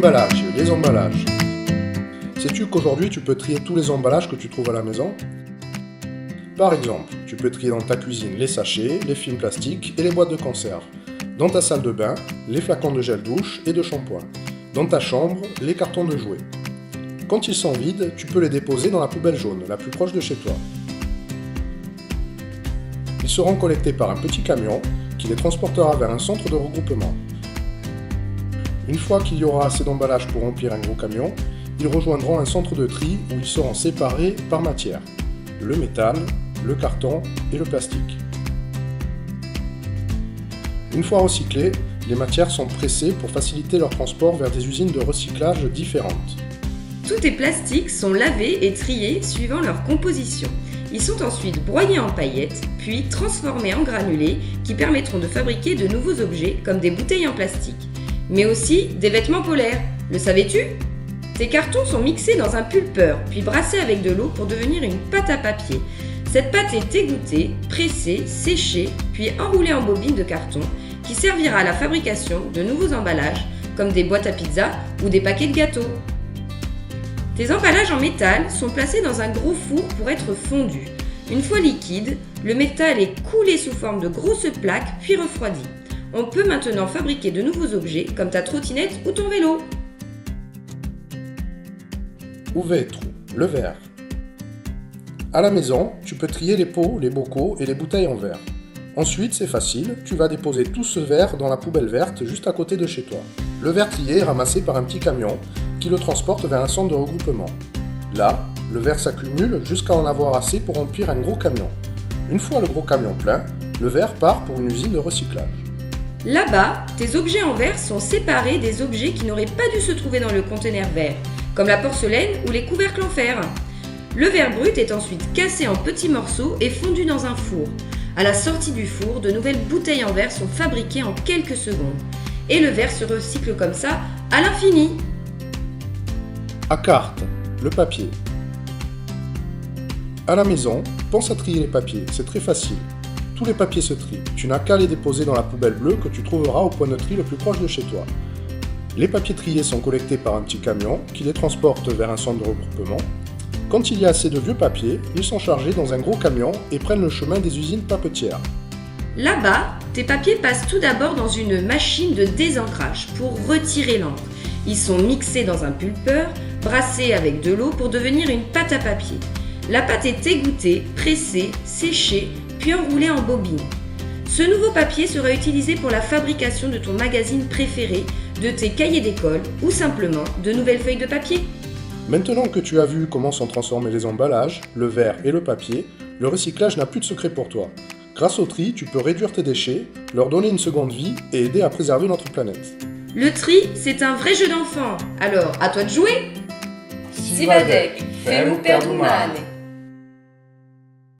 Emballage, les emballages. Sais-tu qu'aujourd'hui tu peux trier tous les emballages que tu trouves à la maison? Par exemple, tu peux trier dans ta cuisine les sachets, les films plastiques et les boîtes de conserve. Dans ta salle de bain, les flacons de gel douche et de shampoing. Dans ta chambre, les cartons de jouets. Quand ils sont vides, tu peux les déposer dans la poubelle jaune, la plus proche de chez toi. Ils seront collectés par un petit camion qui les transportera vers un centre de regroupement. Une fois qu'il y aura assez d'emballage pour remplir un gros camion, ils rejoindront un centre de tri où ils seront séparés par matière. Le métal, le carton et le plastique. Une fois recyclés, les matières sont pressées pour faciliter leur transport vers des usines de recyclage différentes. Tous tes plastiques sont lavés et triés suivant leur composition. Ils sont ensuite broyés en paillettes, puis transformés en granulés qui permettront de fabriquer de nouveaux objets comme des bouteilles en plastique, mais aussi des vêtements polaires. Le savais-tu? Ces cartons sont mixés dans un pulpeur, puis brassés avec de l'eau pour devenir une pâte à papier. Cette pâte est égouttée, pressée, séchée, puis enroulée en bobines de carton qui servira à la fabrication de nouveaux emballages comme des boîtes à pizza ou des paquets de gâteaux. Tes emballages en métal sont placés dans un gros four pour être fondus. Une fois liquide, le métal est coulé sous forme de grosses plaques puis refroidi. On peut maintenant fabriquer de nouveaux objets comme ta trottinette ou ton vélo. Ouverture, le verre. À la maison, tu peux trier les pots, les bocaux et les bouteilles en verre. Ensuite, c'est facile, tu vas déposer tout ce verre dans la poubelle verte juste à côté de chez toi. Le verre trié est ramassé par un petit camion qui le transporte vers un centre de regroupement. Là, le verre s'accumule jusqu'à en avoir assez pour remplir un gros camion. Une fois le gros camion plein, le verre part pour une usine de recyclage. Là-bas, tes objets en verre sont séparés des objets qui n'auraient pas dû se trouver dans le conteneur verre, comme la porcelaine ou les couvercles en fer. Le verre brut est ensuite cassé en petits morceaux et fondu dans un four. À la sortie du four, de nouvelles bouteilles en verre sont fabriquées en quelques secondes. Et le verre se recycle comme ça à l'infini. À carte, le papier. À la maison, pense à trier les papiers, c'est très facile. Tous les papiers se trient, tu n'as qu'à les déposer dans la poubelle bleue que tu trouveras au point de tri le plus proche de chez toi. Les papiers triés sont collectés par un petit camion qui les transporte vers un centre de regroupement. Quand il y a assez de vieux papiers, ils sont chargés dans un gros camion et prennent le chemin des usines papetières. Là-bas, tes papiers passent tout d'abord dans une machine de désancrage pour retirer l'encre. Ils sont mixés dans un pulpeur, brassés avec de l'eau pour devenir une pâte à papier. La pâte est égouttée, pressée, séchée, puis enroulée en bobine. Ce nouveau papier sera utilisé pour la fabrication de ton magazine préféré, de tes cahiers d'école ou simplement de nouvelles feuilles de papier. Maintenant que tu as vu comment sont transformés les emballages, le verre et le papier, le recyclage n'a plus de secret pour toi. Grâce au tri, tu peux réduire tes déchets, leur donner une seconde vie et aider à préserver notre planète. Le tri, c'est un vrai jeu d'enfant. Alors, à toi de jouer! Si va dec, fem-o per domani.